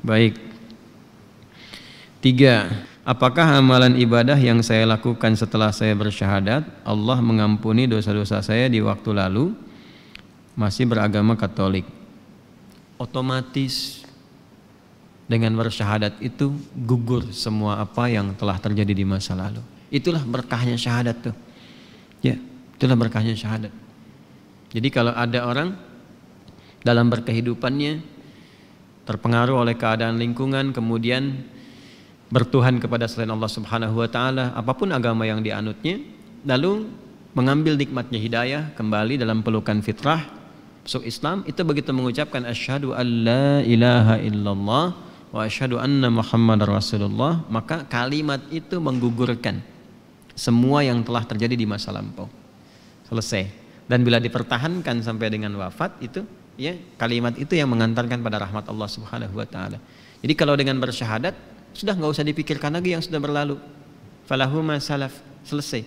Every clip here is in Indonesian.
Baik. 3. Apakah amalan ibadah yang saya lakukan setelah saya bersyahadat Allah mengampuni dosa-dosa saya di waktu lalu masih beragama Katolik? Otomatis dengan bersyahadat itu gugur semua apa yang telah terjadi di masa lalu. Itulah berkahnya syahadat tuh. Ya, itulah berkahnya syahadat. Jadi kalau ada orang dalam berkehidupannya terpengaruh oleh keadaan lingkungan, kemudian bertuhan kepada selain Allah Subhanahu wa taala, apapun agama yang dianutnya, lalu mengambil nikmatnya hidayah kembali dalam pelukan fitrah masuk Islam, itu begitu mengucapkan asyhadu alla ilaha illallah wa asyhadu anna muhammadar rasulullah, maka kalimat itu menggugurkan semua yang telah terjadi di masa lampau. Selesai. Dan bila dipertahankan sampai dengan wafat, itu ya kalimat itu yang mengantarkan pada rahmat Allah Subhanahu wa taala. Jadi kalau dengan bersyahadat sudah nggak usah dipikirkan lagi yang sudah berlalu. Falahu ma salaf, selesai.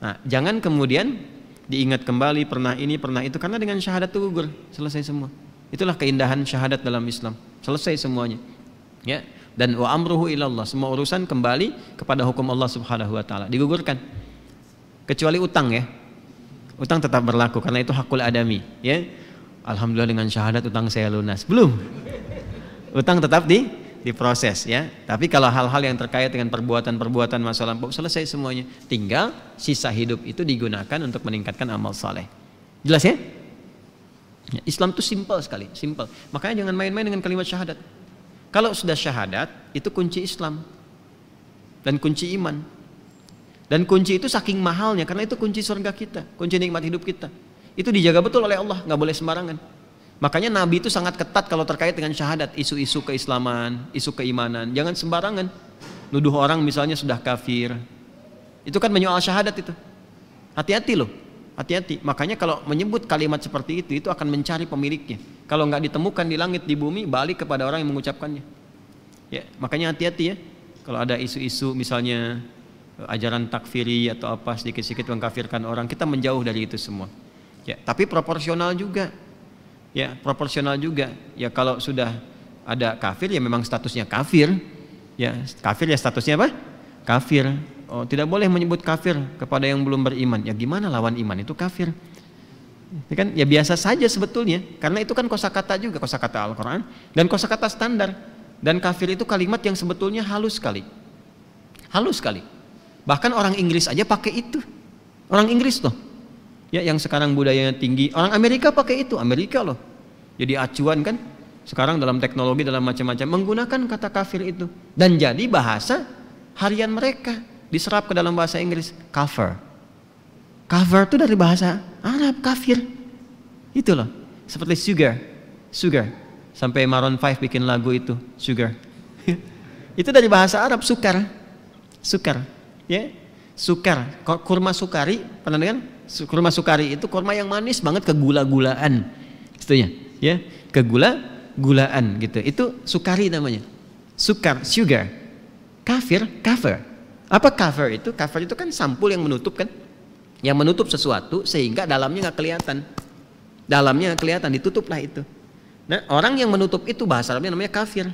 Nah, jangan kemudian diingat kembali pernah ini pernah itu, karena dengan syahadat itu gugur, selesai semua. Itulah keindahan syahadat dalam Islam, selesai semuanya. Ya, dan wa amruhu ilallah, semua urusan kembali kepada hukum Allah Subhanahu wa taala, digugurkan. Kecuali utang ya. Utang tetap berlaku karena itu hakul adami, ya. Alhamdulillah dengan syahadat utang saya lunas. Belum. Utang tetap diproses ya. Tapi kalau hal-hal yang terkait dengan perbuatan-perbuatan masa lampau selesai semuanya. Tinggal sisa hidup itu digunakan untuk meningkatkan amal saleh. Jelas ya? Islam itu simpel sekali, simpel. Makanya jangan main-main dengan kalimat syahadat. Kalau sudah syahadat, itu kunci Islam dan kunci iman. Dan kunci itu saking mahalnya karena itu kunci surga kita, kunci nikmat hidup kita. Itu dijaga betul oleh Allah, nggak boleh sembarangan. Makanya Nabi itu sangat ketat kalau terkait dengan syahadat, isu-isu keislaman, isu keimanan. Jangan sembarangan nuduh orang misalnya sudah kafir. Itu kan menyoal syahadat itu. Hati-hati loh, hati-hati. Makanya kalau menyebut kalimat seperti itu akan mencari pemiliknya. Kalau nggak ditemukan di langit di bumi, balik kepada orang yang mengucapkannya. Ya, makanya hati-hati ya. Kalau ada isu-isu misalnya ajaran takfiri atau apa sedikit-sedikit mengkafirkan orang, kita menjauh dari itu semua. Ya, tapi proporsional juga. Ya, proporsional juga. Ya, kalau sudah ada kafir ya memang statusnya kafir. Ya, kafir ya statusnya apa? Kafir. Oh, tidak boleh menyebut kafir kepada yang belum beriman. Ya gimana lawan iman itu kafir? Ya kan ya biasa saja sebetulnya. Karena itu kan kosakata juga, kosakata Al-Qur'an dan kosakata standar. Dan kafir itu kalimat yang sebetulnya halus sekali. Halus sekali. Bahkan orang Inggris aja pakai itu. Orang Inggris loh. Ya, yang sekarang budayanya tinggi. Orang Amerika pakai itu. Amerika loh. Jadi acuan kan. Sekarang dalam teknologi, dalam macam-macam menggunakan kata kafir itu. Dan jadi bahasa harian mereka. Diserap ke dalam bahasa Inggris. Kafir. Kafir itu dari bahasa Arab. Kafir. Itu loh. Seperti sugar. Sugar. Sampai Maroon 5 bikin lagu itu. Sugar. Itu dari bahasa Arab. Sukar. Sukar. Ya, sukar, kurma sukari, pernah dengar? Kurma sukari itu kurma yang manis banget, kegula-gulaan, istilahnya, ya, kegula-gulaan gitu. Itu sukari namanya, sukar, sugar. Kafir, kafir. Apa kafir itu? Kafir itu kan sampul yang menutup kan, yang menutup sesuatu sehingga dalamnya nggak kelihatan, dalamnya nggak kelihatan, ditutuplah itu. Nah, orang yang menutup itu bahasa Arabnya namanya kafir.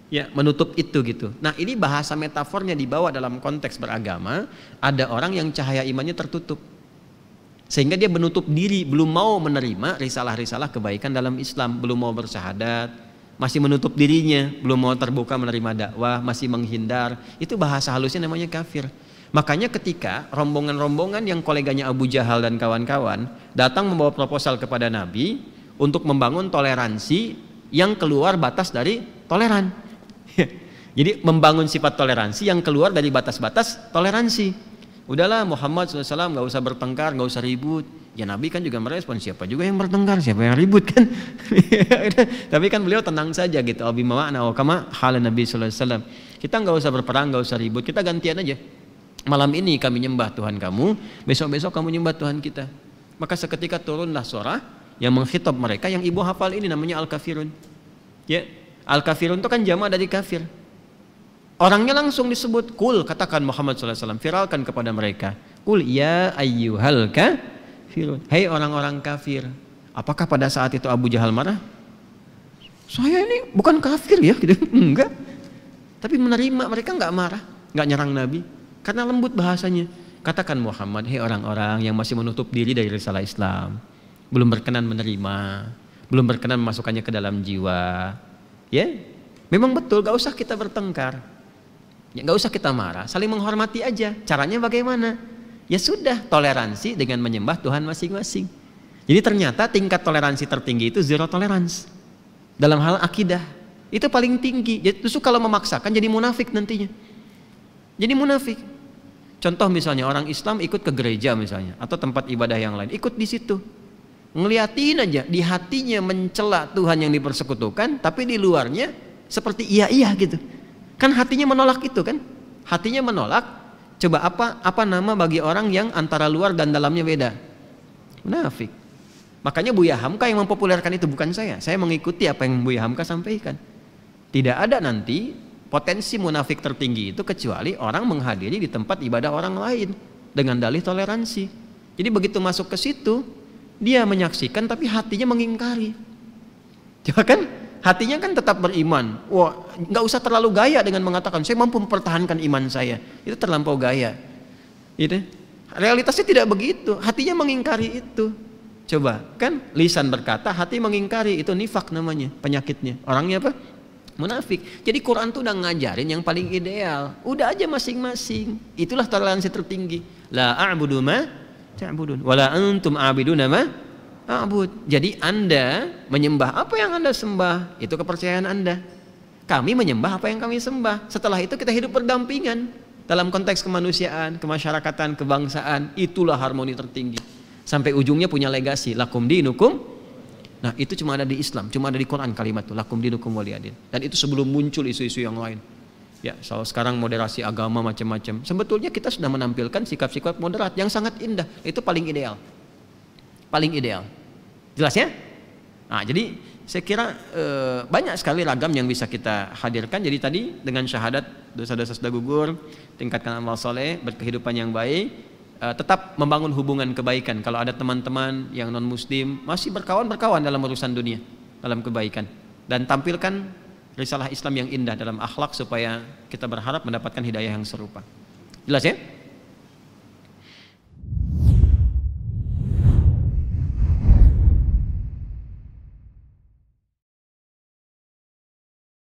Ya, menutup itu gitu. Nah, ini bahasa metafornya dibawa dalam konteks beragama. Ada orang yang cahaya imannya tertutup, sehingga dia menutup diri, belum mau menerima risalah-risalah kebaikan dalam Islam, belum mau bersyahadat, masih menutup dirinya, belum mau terbuka menerima dakwah, masih menghindar. Itu bahasa halusnya namanya kafir. Makanya ketika rombongan-rombongan yang koleganya Abu Jahal dan kawan-kawan datang membawa proposal kepada Nabi untuk membangun toleransi yang keluar batas dari toleran. Jadi membangun sifat toleransi yang keluar dari batas-batas toleransi. Udahlah Muhammad SAW nggak usah bertengkar, nggak usah ribut. Ya Nabi kan juga merespon, siapa juga yang bertengkar, siapa yang ribut kan. Tapi kan beliau tenang saja gitu. Abimawa'na wa kama hala Nabi SAW. Kita nggak usah berperang, nggak usah ribut, kita gantian aja. Malam ini kami nyembah Tuhan kamu, besok-besok kamu nyembah Tuhan kita. Maka seketika turunlah surah yang mengkhitab mereka, yang ibu hafal ini namanya Al-Kafirun. Ya, Al-Kafirun itu kan jamak dari kafir. Orangnya langsung disebut. Kul, katakan Muhammad SAW, viralkan kepada mereka. Kul ya ayyuhal kafirun. Hei orang-orang kafir. Apakah pada saat itu Abu Jahal marah? Saya ini bukan kafir ya gitu. Enggak. Tapi menerima, mereka nggak marah, nggak nyerang Nabi karena lembut bahasanya. Katakan Muhammad, hei orang-orang yang masih menutup diri dari risalah Islam, belum berkenan menerima, belum berkenan memasukkannya ke dalam jiwa. Ya, memang betul, gak usah kita bertengkar, ya, gak usah kita marah, saling menghormati aja. Caranya bagaimana? Ya sudah, toleransi dengan menyembah Tuhan masing-masing. Jadi ternyata tingkat toleransi tertinggi itu zero tolerance dalam hal akidah. Itu paling tinggi. Jadi justru kalau memaksakan jadi munafik nantinya. Jadi munafik. Contoh misalnya orang Islam ikut ke gereja misalnya atau tempat ibadah yang lain, ikut di situ. Ngeliatin aja, di hatinya mencela Tuhan yang dipersekutukan, tapi di luarnya seperti iya gitu. Kan hatinya menolak itu kan? Hatinya menolak. Coba apa nama bagi orang yang antara luar dan dalamnya beda? Munafik. Makanya Buya Hamka yang mempopulerkan itu, bukan saya. Saya mengikuti apa yang Buya Hamka sampaikan. Tidak ada nanti potensi munafik tertinggi itu kecuali orang menghadiri di tempat ibadah orang lain dengan dalih toleransi. Jadi begitu masuk ke situ, dia menyaksikan tapi hatinya mengingkari. Coba kan, hatinya kan tetap beriman. Wah, nggak usah terlalu gaya dengan mengatakan saya mampu mempertahankan iman saya. Itu terlampau gaya. Gitu. Realitasnya tidak begitu. Hatinya mengingkari itu. Coba kan, lisan berkata, hati mengingkari, itu nifak namanya, penyakitnya. Orangnya apa? Munafik. Jadi Quran tuh udah ngajarin yang paling ideal. Udah aja masing-masing. Itulah toleransi tertinggi. La a'budu ma ta'budun wala antum a'biduna ma a'bud. Jadi Anda menyembah apa yang Anda sembah, itu kepercayaan Anda. Kami menyembah apa yang kami sembah. Setelah itu kita hidup berdampingan dalam konteks kemanusiaan, kemasyarakatan, kebangsaan. Itulah harmoni tertinggi. Sampai ujungnya punya legasi, lakum dinukum. Nah itu cuma ada di Islam, cuma ada di Quran kalimat itu, lakum dinukum waliyadin. Dan itu sebelum muncul isu-isu yang lain. Ya, soal sekarang moderasi agama macam-macam. Sebetulnya kita sudah menampilkan sikap-sikap moderat yang sangat indah. Itu paling ideal. Paling ideal. Jelas ya? Nah, jadi saya kira banyak sekali ragam yang bisa kita hadirkan. Jadi tadi dengan syahadat dosa-dosa sudah gugur, tingkatkan amal soleh, berkehidupan yang baik. Tetap membangun hubungan kebaikan. Kalau ada teman-teman yang non muslim masih berkawan dalam urusan dunia, dalam kebaikan, dan tampilkan risalah Islam yang indah dalam akhlak supaya kita berharap mendapatkan hidayah yang serupa. Jelas ya?